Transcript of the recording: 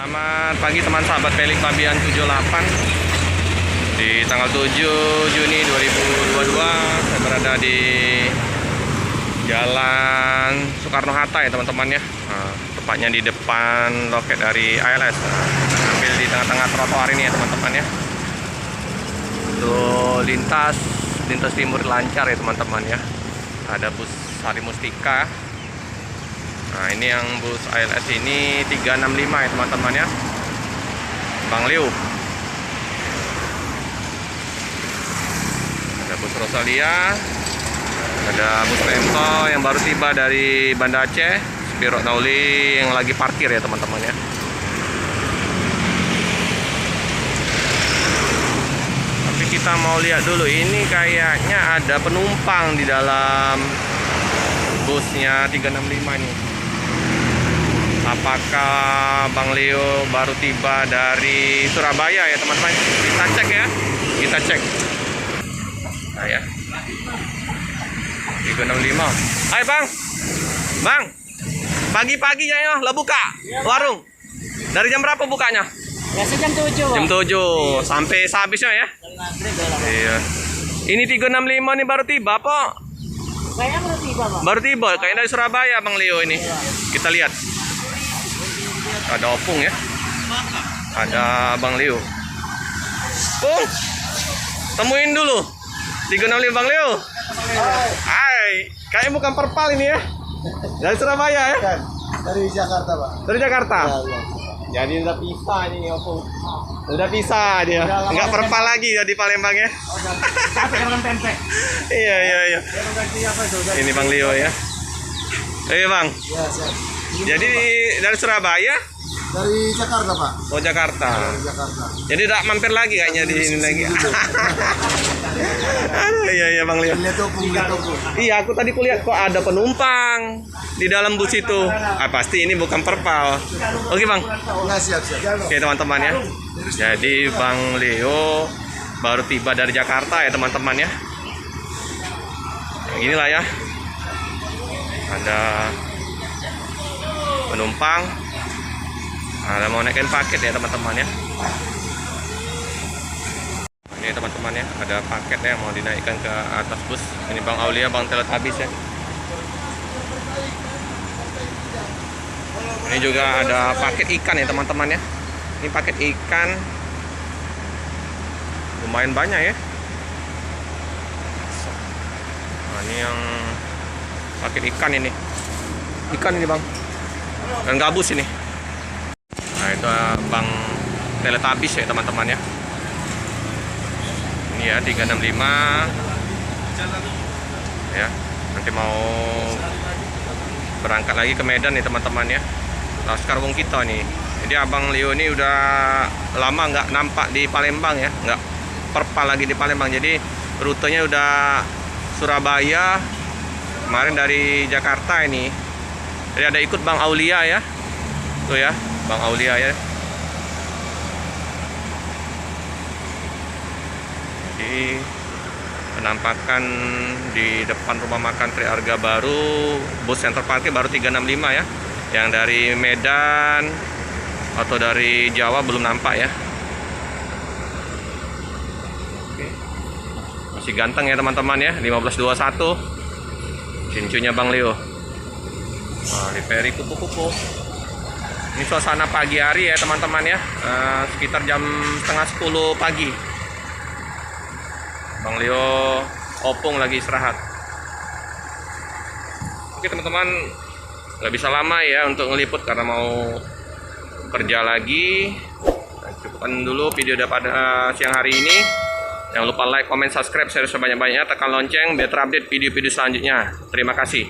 Selamat pagi teman sahabat Pelik Fabian 78. Di tanggal 7 Juni 2022 saya berada di Jalan Soekarno-Hatta ya teman-teman ya. Tepatnya di depan loket dari ALS. Ambil di tengah-tengah trotoar ini ya teman-teman ya. Untuk lintas timur lancar ya teman-teman ya. Ada bus Sari Mustika. Nah ini yang bus ALS ini 365 ya teman-teman ya, Bang Liu. Ada bus Rosalia, ada bus Pemko yang baru tiba dari Banda Aceh, Spiro Nauli yang lagi parkir ya teman-teman ya. Tapi kita mau lihat dulu, ini kayaknya ada penumpang di dalam busnya 365 nih. Apakah Bang Leo baru tiba dari Surabaya ya teman-teman? Kita cek ya, kita cek. Nah ya, 365. Hai Bang, Bang, pagi-pagi ya lah buka warung. Dari jam berapa bukanya? Biasa jam 7. Jam 7 sampai sehabisnya ya. Iya. Ini 365 nih baru tiba Pak. Kayaknya baru tiba, Pak. Baru tiba, kayaknya dari Surabaya Bang Leo ini. Kita lihat. Ada Opung ya. Ada Bang Leo. Pung, temuin dulu 365 Bang Leo. Hai, kayaknya bukan perpal ini ya. Dari Surabaya ya. Dari Jakarta, Pak. Dari Jakarta. Ya, ya. Jadi udah pisah ini Opung. Udah pisah dia. Enggak perpal lagi jadi Palembang ya. Capek dengan tempe. Iya. Ini Bang Leo ya. Iya Bang. Ya, siap. Jadi dari Surabaya? Dari Jakarta, Pak. Oh Jakarta. Dari Jakarta. Jadi udah mampir lagi kayaknya di sini lagi. Aduh, iya Bang Leo. Lihat toko. Iya, aku tadi kulihat kok ada penumpang di dalam bus itu. Pasti ini bukan perpal. Oke Bang. Ya, siap. Oke teman-teman ya. Jadi Bang Leo baru tiba dari Jakarta ya teman-teman ya. Yang inilah ya. Ada penumpang. Ada mau naikin paket ya teman-teman ya. Ini teman-teman ya, ada paketnya yang mau dinaikkan ke atas bus. Ini Bang Aulia, Bang Teletubbies ya. Ini juga ada paket ikan ya teman-teman ya. Ini paket ikan lumayan banyak ya. Nah, ini yang paket ikan ini. Ikan ini Bang. Dan gabus ini. Nah itu Bang Teletubbies ya teman-teman ya. Ini ya 365 ya. Nanti mau berangkat lagi ke Medan nih teman-teman ya. Laskar Wong kita nih. Jadi Abang Leo ini udah lama nggak nampak di Palembang ya. Nggak perpal lagi di Palembang. Jadi rutenya udah Surabaya. Kemarin dari Jakarta ini. Jadi ada ikut Bang Aulia ya. Tuh ya, Bang Aulia ya. Jadi penampakan di depan rumah makan Tri Arga baru, bus center parkir baru 365 ya. Yang dari Medan atau dari Jawa belum nampak ya. Oke. Masih ganteng ya teman-teman ya, 1521. Cincunya Bang Leo. Nah, Liveri kupu-kupu. Ini suasana pagi hari ya teman-teman ya, sekitar jam setengah 10 pagi. Bang Leo Opung lagi istirahat. Oke teman-teman, nggak bisa lama ya untuk ngeliput karena mau kerja lagi. Cukupkan dulu video pada siang hari ini. Jangan lupa like, comment, subscribe, share sebanyak-banyaknya, tekan lonceng biar terupdate video-video selanjutnya. Terima kasih.